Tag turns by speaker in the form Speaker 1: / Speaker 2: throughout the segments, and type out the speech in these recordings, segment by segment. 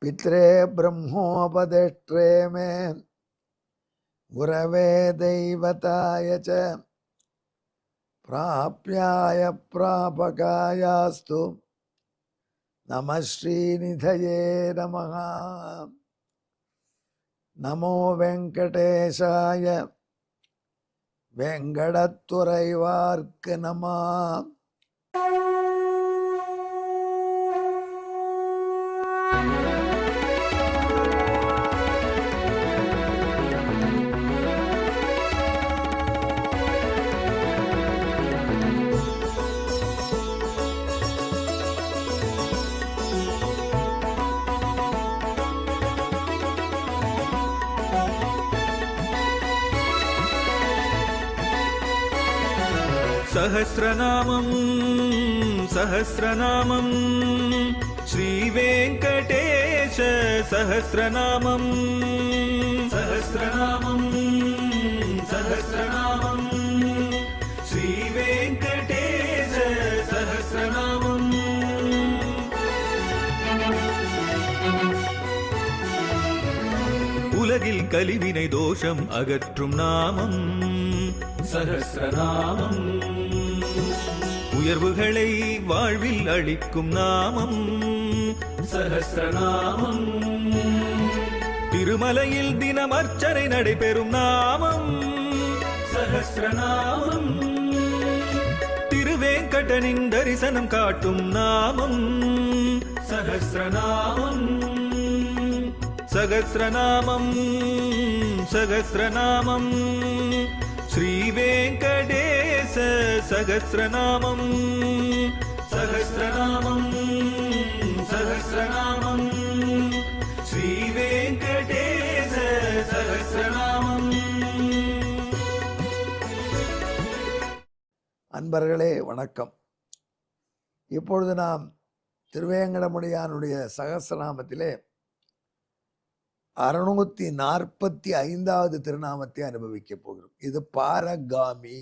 Speaker 1: पित्रे ब्रह्मोपदेष्ट्रे मे गुरवे दैवताय च प्राप्याय प्रापकायास्तु नमः श्रीनिधये नमः। नमो वेंकटेशाय वेंकटत्तुरैवार्क नमः।
Speaker 2: सहस्रनामं सहस्रनामं श्रीवेंकटेश सहस्रनामं सहस्रनामं सहस्रनामं श्रीवेंकटेश सहस्रनामं। உலகில் கலிவினை தோஷம் அகற்றும் நாமம் சஹஸ்ரநாமம். உயர்வுகளை வாழ்வில் அளிக்கும் நாமம் சஹஸ்ரநாமம். திருமலையில் தினம் அர்ச்சனை நடைபெறும் நாமம் சஹஸ்ரநாமம். திருவேங்கடனின் தரிசனம் காட்டும் நாமம் சஹஸ்ரநாமம். சகஸ்ரநாமம் சகஸ்ரநாமம் श्रीवेंकटेश सहस्रनामं सहस्रनामं सहस्रनामं श्रीवेंकटेश सहस्रनामं।
Speaker 1: அன்பர்களே வணக்கம். இப்பொழுது நாம் திருவேங்கடமுடியானுடைய சகஸ்ரநாமத்திலே 645வது திருநாமத்தை அனுபவிக்க போகிறோம். இது பாரகாமி.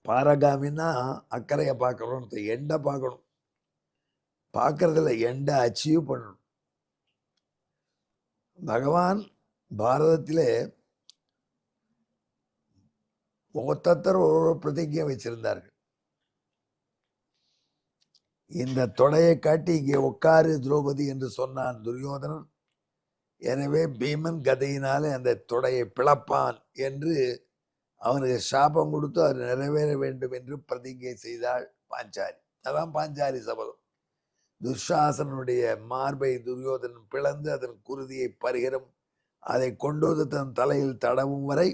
Speaker 1: பாரகாமின்னா அக்கறையை பார்க்கணும், எண்டை பார்க்கணும். பார்க்கறதுல எண்டை அச்சீவ் பண்ணணும். பகவான் பாரதத்திலே ஒவ்வொருத்தர் ஒரு பிரதிஜை வச்சிருந்தார்கள். இந்த தொடையை காட்டி இங்கே உட்காரு திரௌபதி என்று சொன்னான் துரியோதனன். எனவே பீமன் கதையினாலே அந்த தொடையை பிளப்பான் என்று அவனுக்கு சாபம் கொடுத்து அவர் நிறைவேற வேண்டும் என்று பிரதிஜை செய்தாள் பாஞ்சாலி. அதான் பாஞ்சாலி சபதம். துஷாசனுடைய மார்பை துரியோதனன் பிளந்து அதன் குருதியை பருகிறம் அதை கொண்டு வந்து தன் தலையில் தடவும் வரை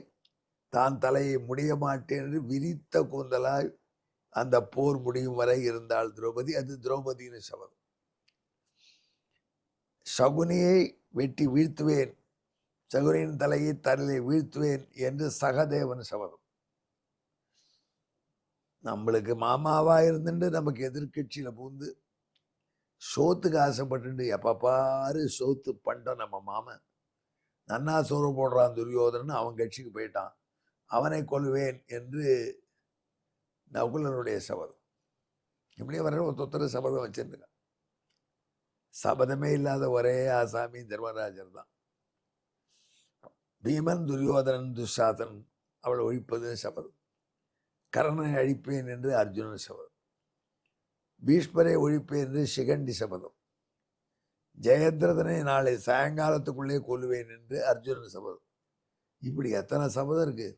Speaker 1: தான் தலையை முடிய மாட்டேன் என்று விரித்த கூந்தலாய் அந்த போர் முடியும் வரை இருந்தாள் திரௌபதி. அது திரௌபதியின் சபதம். சகுனியை வெட்டி வீழ்த்துவேன், சகுனியின் தலையை தலையை வீழ்த்துவேன் என்று சகதேவன் சபதம். நம்மளுக்கு மாமாவா இருந்துட்டு நமக்கு எதிர்கட்சியில பூந்து சோத்துக்கு ஆசைப்பட்டு எப்ப பாரு சோத்து பண்டம். நம்ம மாமன் நன்னா சோறு போடுறான் துரியோதனன், அவன் கட்சிக்கு போயிட்டான், அவனை கொல்வேன் என்று நகுலனுடைய சபதம். இப்படியே வர ஒருத்தர் சபதம் வச்சிருக்கான். சபதமே இல்லாத ஒரே ஆசாமி தர்மராஜர் தான். பீமன் துரியோதனன் துஷாசன் அவளை ஒழிப்பது சபதம். கர்ணனை அழிப்பேன் என்று அர்ஜுனன் சபதம். பீஷ்மரை ஒழிப்பேன் என்று சிகண்டி சபதம். ஜெயத்ரதனை நாளை சாயங்காலத்துக்குள்ளே கொல்லுவேன் என்று அர்ஜுனன் சபதம். இப்படி எத்தனை சபதம் இருக்கு.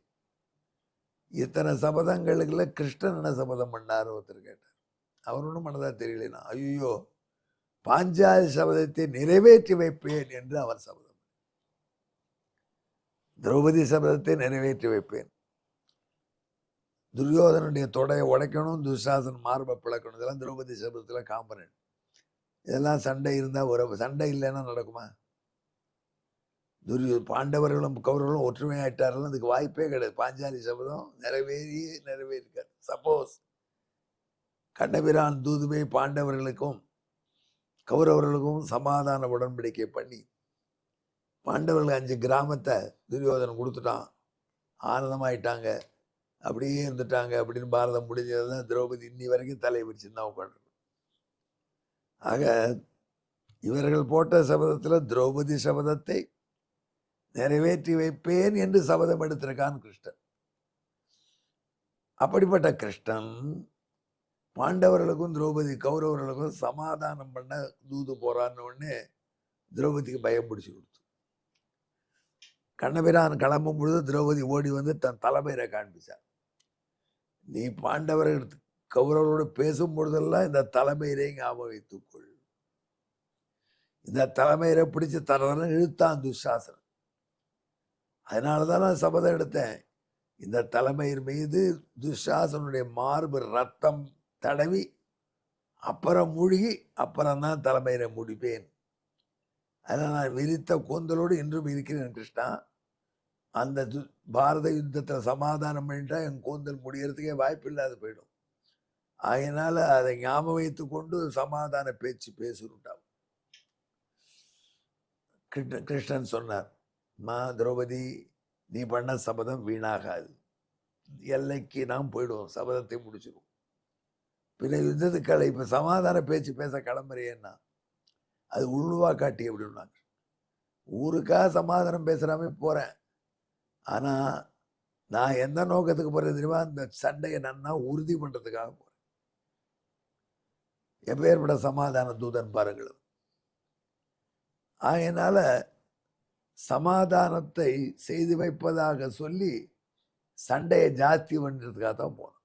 Speaker 1: இத்தனை சபதங்களுக்குள்ள கிருஷ்ணன் என்ன சபதம் பண்ணார் ஒருத்தர் கேட்டார். அவர் ஒன்றும் பண்ணதா தெரியலனா, ஐயோ பாஞ்சாலி சபதத்தை நிறைவேற்றி வைப்பேன் என்று அவர் சபதம். திரௌபதி சபதத்தை நிறைவேற்றி வைப்பேன், துரியோதனுடைய தொடையை உடைக்கணும், துஷாசன் மார்பை பிளக்கணும், இதெல்லாம் திரௌபதி சபதத்துல காம்பனன்ட். இதெல்லாம் சண்டை இருந்தா ஒரு சண்டை இல்லைன்னா நடக்குமா? பாண்டவர்களும் கௌரவர்களும் ஒற்றுமையாயிட்டார்கள், அதுக்கு வாய்ப்பே கிடையாது. பாஞ்சாலி சபதம் நிறைவேறிக்காது. சப்போஸ் கண்ணபிரான் தூதுவை பாண்டவர்களுக்கும் கௌரவர்களுக்கும் சமாதான உடன்படிக்கை பண்ணி பாண்டவர்கள் 5 கிராமத்தை துரியோதனன் கொடுத்துட்டான், ஆனந்தமாயிட்டாங்க, அப்படியே இருந்துட்டாங்க அப்படின்னு பாரதம் முடிஞ்சது தான் திரௌபதி இன்னி வரைக்கும் தலை விரிச்சு தான் உட்காந்து. ஆக இவர்கள் போட்ட சபதத்தில் திரௌபதி சபதத்தை நிறைவேற்றி வைப்பேன் என்று சபதம் எடுத்திருக்கான் கிருஷ்ணன். அப்படிப்பட்ட கிருஷ்ணன் பாண்டவர்களுக்கும் திரௌபதி கௌரவர்களுக்கும் சமாதானம் பண்ண தூது போறான்னு உடனே திரௌபதிக்கு பயம் பிடிச்சி கொடுத்து. கண்ணபிரான் கிளம்பும் பொழுது திரௌபதி ஓடி வந்து தன் தலைமையில காண்பிச்சார். நீ பாண்டவர்கள் கௌரவர்களோடு பேசும் பொழுதெல்லாம் இந்த தலைமையிலே ஞாபகம் வைத்துக்கொள். இந்த தலைமையில பிடிச்சு தரன்னு இழுத்தான் துஷாசனன். அதனாலதான் நான் சபதம் எடுத்தேன். இந்த தலைமையின் மீது துஷாசனுடைய மார்பு ரத்தம் தடவி அப்புறம் மூழ்கி அப்புறம் தான் தலைமையில முடிப்பேன். அதனால் நான் விரித்த கூந்தலோடு இன்றும் இருக்கிறேன் கிருஷ்ணா. அந்த பாரத யுத்தத்தில் சமாதானம் பண்ணிட்டா என் கூந்தல் முடியறதுக்கே வாய்ப்பு இல்லாது போயிடும். அதனால அதை ஞாபகம் வைத்து கொண்டு சமாதான பேச்சு பேசுட்டான். கிருஷ்ணன் சொன்னார், மா திரௌபதி, நீ பண்ண சபதம் வீணாகாது. எல்லைக்கு நாம் போயிடுவோம், சபதத்தை முடிச்சிடுவோம். பின்ன யுத்தத்துக்களை இப்ப சமாதான பேச்சு பேச கிளம்புறேன்னா அது உள்வா காட்டி அப்படின்னாங்க. ஊருக்காக சமாதானம் பேசுறாமே போறேன். ஆனா நான் எந்த நோக்கத்துக்கு போறேன் தெரியுமா? இந்த சண்டையை நன்னா உறுதி பண்றதுக்காக போறேன். எப்பேற்பட்ட சமாதான தூதன் பாருங்கள். அதனால சமாதானத்தை செய்து வைப்பதாக சொல்லி சண்டையை ஜாஸ்தி பண்றதுக்காக தான் போனோம்.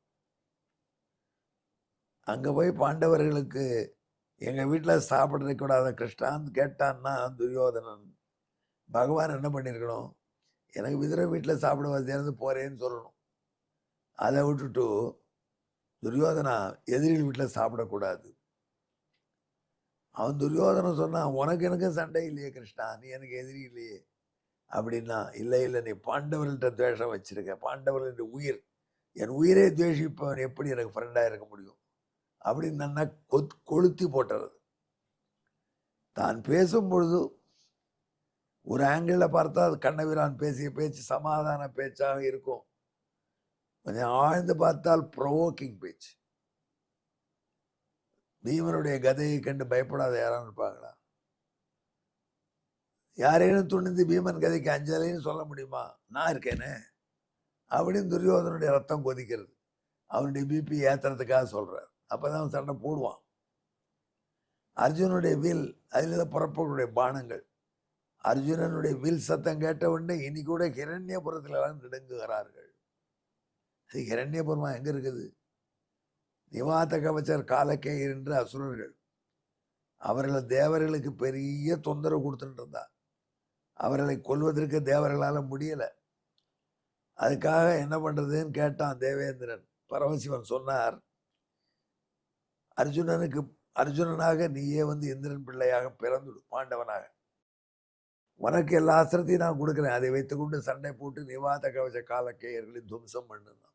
Speaker 1: அங்க போய் பாண்டவர்களுக்கு எங்க வீட்டில் சாப்பிட கூடாத கிருஷ்ணான்னு கேட்டான்னா துரியோதனன் பகவான் என்ன பண்ணியிருக்கணும்? எனக்கு விதுர வீட்டில் சாப்பிட வசதியானது போறேன்னு சொல்லணும். அதை விட்டுட்டு துரியோதனா எதிரிகள் வீட்டில் சாப்பிடக்கூடாது. அவன் துரியோதனன் சொன்னான், உனக்கு எனக்கு சண்டை இல்லையே கிருஷ்ணா, நீ எனக்கு எதிரி இல்லையே அப்படின்னா. இல்லை இல்லை, நீ பாண்டவர்கள்ட்ட துவேஷம் வச்சிருக்க. பாண்டவர்கள் உயிர், என் உயிரே துவேஷிப்பவன் எப்படி எனக்கு ஃப்ரெண்டாக இருக்க முடியும் அப்படின்னு நல்லா கொளுத்தி போட்டுறது. தான் பேசும் பொழுது ஒரு ஆங்கிளில் பார்த்தா கண்ணபிரான் பேசிய பேச்சு சமாதான பேச்சாக இருக்கும். கொஞ்சம் ஆழ்ந்து பார்த்தால் ப்ரொவோக்கிங் பேச்சு. பீமனுடைய கதையை கண்டு பயப்படாத யாரான்னு இருப்பாங்களா? யாரேனும் துணிந்து பீமன் கதைக்கு அஞ்சலைன்னு சொல்ல முடியுமா? நான் இருக்கேனே அப்படின்னு துரியோதனுடைய ரத்தம் கொதிக்கிறது. அவனுடைய பிபி ஏத்துறதுக்காக சொல்றார். அப்பதான் சண்டை போடுவான். அர்ஜுனுடைய வில், அதில் புறப்படக்கூடிய பானங்கள். அர்ஜுனனுடைய வில் சத்தம் கேட்ட உடனே இனி கூட ஹிரண்யபுரத்துல நடுங்குகிறார்கள். அது ஹிரண்யபுரமா எங்க இருக்குது? நிவாத கவச்சர் காலக்கேயர் என்ற அசுரர்கள், அவர்கள் தேவர்களுக்கு பெரிய தொந்தரவு கொடுத்துட்டு இருந்தா. அவர்களை கொல்வதற்கு தேவர்களால முடியல. அதுக்காக என்ன பண்றதுன்னு கேட்டான் தேவேந்திரன். பரமசிவன் சொன்னார், அர்ஜுனனாக நீயே வந்து இந்திரன் பிள்ளையாக பிறந்துடு, பாண்டவனாக. உனக்கு எல்லா அஸ்திரத்தையும் நான் கொடுக்குறேன். அதை வைத்துக்கொண்டு சண்டை போட்டு நிவாத கவச்ச காலக்கேயர்களின் துவம்சம் பண்ணுனான்.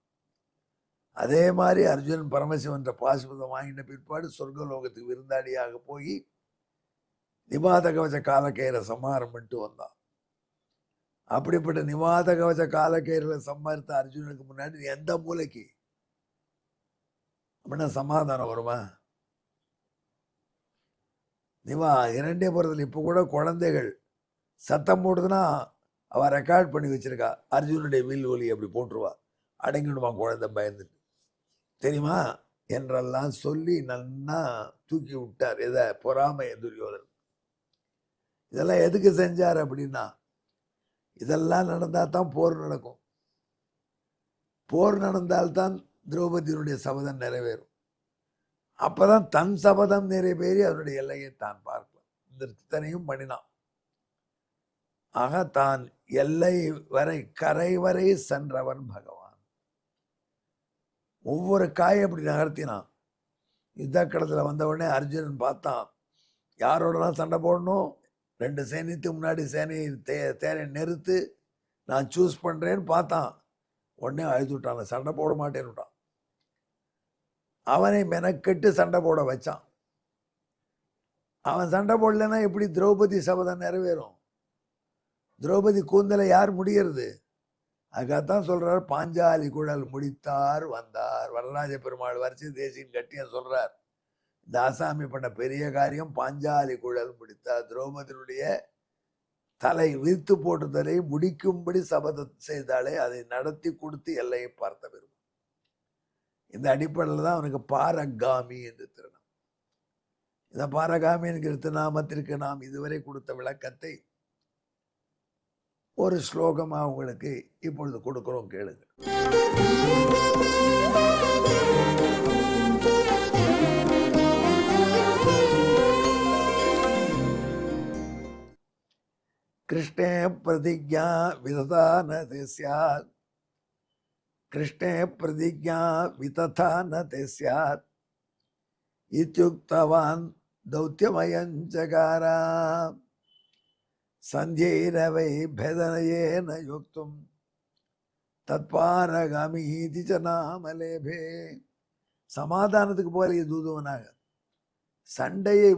Speaker 1: அதே மாதிரி அர்ஜுனன் பரமசிவன் பாசுபதம் வாங்கின பிற்பாடு சொர்க்கலோகத்துக்கு விருந்தாளியாக போய் நிவாத கவச்ச காலக்கேயரை சம்ஹாரம் பண்ணிட்டு வந்தான். அப்படிப்பட்ட நிவாத கவச்ச காலக்கேயர்களை சம்ஹரித்த அர்ஜுனனுக்கு முன்னாடி எந்த மூலைக்கு அப்படின்னா சமாதானம் வருமா? இரண்டேபுரத்தில் இப்போ கூட குழந்தைகள் சத்தம் போடுதுன்னா அவ ரெக்கார்ட் பண்ணி வச்சிருக்கா. அர்ஜுனுடைய வில் ஒலி அப்படி போட்டுருவா, அடங்கிடுமா குழந்தை பயந்துட்டு, தெரியுமா என்றெல்லாம் சொல்லி நல்லா தூக்கி விட்டார். எதை? பொறாமைய துரியோதனன். இதெல்லாம் எதுக்கு செஞ்சார் அப்படின்னா, இதெல்லாம் நடந்தா தான் போர் நடக்கும். போர் நடந்தால்தான் திரௌபதியினுடைய சபதம் நிறைவேறும். அப்பதான் தன் சபதம் நிறைவேறி அவருடைய எல்லையை தான் பார்க்கலாம். இந்த இத்தனையும் பண்ணினான். ஆக தான் எல்லை வரை கரை வரை சென்றவன் பகவான். ஒவ்வொரு காயை அப்படி நகர்த்தினான். யுத்த களத்துல வந்த உடனே அர்ஜுனன் பார்த்தான், யாரோடலாம் சண்டை போடணும், 2 சேனைக்கு முன்னாடி சேனையை தேரை நிறுத்து, நான் சூஸ் பண்றேன்னு பார்த்தான். உடனே அழுது விட்டான், சண்டை போட மாட்டேன்னு விட்டான். அவனை மெனக்கெட்டு சண்டை போட வச்சான். அவன் சண்டை போடலன்னா எப்படி திரௌபதி சபதம் நிறைவேறும்? திரௌபதி கூந்தலை யார் முடிகிறது? அதுக்காகத்தான் சொல்றார், பாஞ்சாலி குழல் முடித்தார் வந்தார். வரராஜ பெருமாள் வரிசை தேசியின் கட்டியம் சொல்றார், இந்த ஆசாமி பண்ண பெரிய காரியம் பாஞ்சாலி குழல் முடித்தார். திரௌபதியுடைய தலை விரித்து போட்டுதலை முடிக்கும்படி சபதம் செய்தாலே அதை நடத்தி கொடுத்து எல்லையை பார்த்த பெருமாள். இந்த அடிப்படையில் தான் அவனுக்கு பாரகாமி என்று திருநாமம். இந்த பாரகாமி என்கிற திருநாமத்திற்கு நாம் இதுவரை கொடுத்த விளக்கத்தை ஒரு ஸ்லோகமாக உங்களுக்கு இப்பொழுது கொடுக்கிறோம், கேளுங்க. கிருஷ்ணே பிரதிஜ்ஞா விததா ந தே ஸ்யாத், கிருஷ்ணே பிரதிஜ்ஞா விததா ந தே ஸ்யாத் இத்யுக்தவான் தௌத்யமயஞ்சகாரா சந்தியைரவை பேதனயேன யுக்தும் தத்பாரகாமீதி ச நாமலேபே. சமாதானத்துக்கு போல தூதுவனாக சண்டையை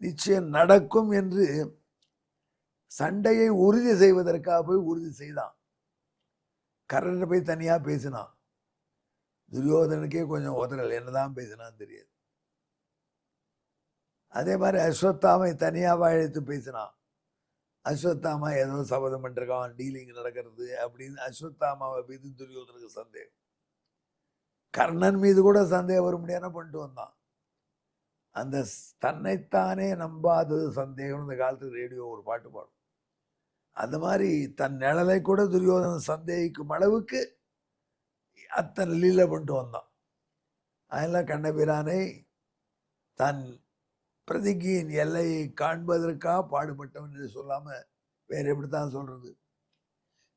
Speaker 1: நிச்சயம் நடக்கும் என்று சண்டையை உறுதி செய்வதற்காக போய் உறுதி செய்தான். கர்ணனை போய் தனியா பேசினான். துரியோதனுக்கே கொஞ்சம் உதறல், என்னதான் பேசினான்னு தெரியாது. அதே மாதிரி அஸ்வத்தாமை தனியாக அழைத்து பேசினான். அஸ்வத்தாமா ஏதோ சபதம் பண்ணிருக்கான், டீலிங் நடக்கிறது அப்படின்னு அஸ்வத்தாமாவை மீது துரியோதனுக்கு சந்தேகம். கர்ணன் மீது கூட சந்தேகம் வர முடியாத பண்ணிட்டு வந்தான். அந்த தன்னைத்தானே நம்பாதது சந்தேகம். இந்த காலத்துக்கு ரேடியோ ஒரு பாட்டு பாடும். அந்த மாதிரி தன் நிழலை கூட துரியோதனன் சந்தேகிக்கும் அளவுக்கு அத்தனை லீல பண்ணிட்டு வந்தான். அதெல்லாம் கண்ணபிரானை தன் பிரதிஜையின் எல்லையை காண்பதற்காக பாடுபட்டவன் என்று சொல்லாம வேற எப்படித்தான் சொல்றது.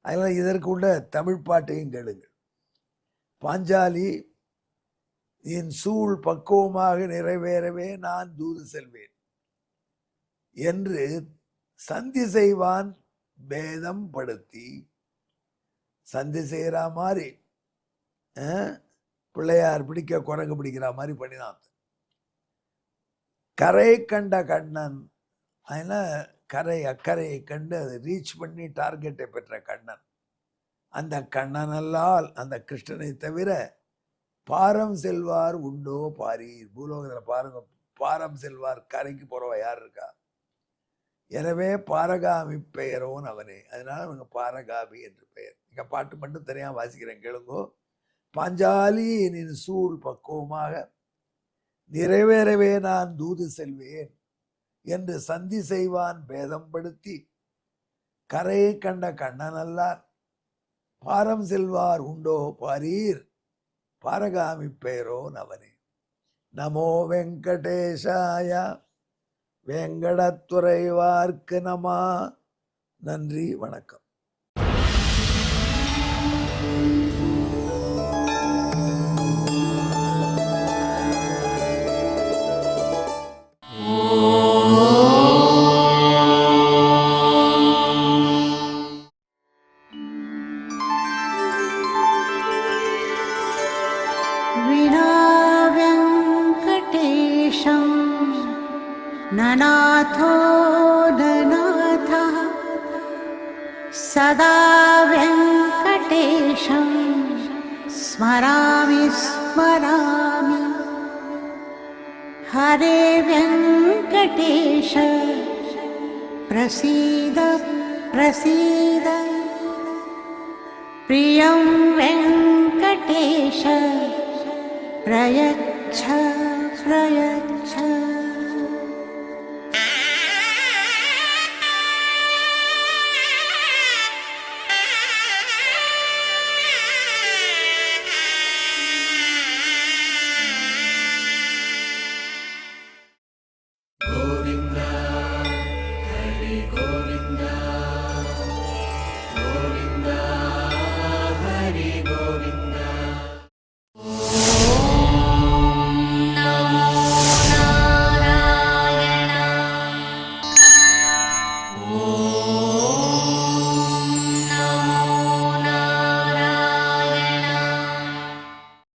Speaker 1: அதனால இதற்கு உள்ள தமிழ் பாட்டையும் கேளுங்கள். பாஞ்சாலி, என் சூழ் பக்குவமாக நிறைவேறவே நான் தூது செல்வேன் என்று சந்தி செய்வான் பேதம் படுத்தி, சந்தி செய்கிற மாதிரி பிள்ளையார் பிடிக்க குரங்கு பிடிக்கிற மாதிரி பண்ணினான். கரை கண்ட கண்ணன், அதனால் கரை அக்கறையை கண்டு அதை ரீச் பண்ணி டார்கெட்டை பெற்ற கண்ணன். அந்த கண்ணனல்லால் அந்த கிருஷ்ணனை தவிர பாரம் செல்வார் உண்டோ பாரீர். பூலோகத்தில் பாருங்க, பாரம் செல்வார் கரைக்கு போறவ யார் இருக்கா? எனவே பாரகாமி பெயரோன் அவனே. அதனால அவங்க பாரகாமி என்று பெயர். இங்க பாட்டு மட்டும் தனியாக வாசிக்கிறேன், கேளுங்கோ. பாஞ்சாலி நின் சூழ் பக்குவமாக நிறைவேறவே நான் தூது செல்வேன் என்று சந்தி செய்வான் பேதம் படுத்தி, கரையை கண்ட கண்ணனல்லார் பாரம் செல்வார் உண்டோ பாரீர். பாரகாமி பெயரோன் அவனே. நமோ வெங்கடேஷாய வேங்கடத்துறைவார்க்கு நமா. நன்றி, வணக்கம்.
Speaker 3: ननाथो ननाथः सदा वेङ्कटेशं स्मरामि स्मरामि. हरे वेङ्कटेश प्रसीद प्रसीद. प्रियं वेङ्कटेश प्रयच्छ प्रयच्छ.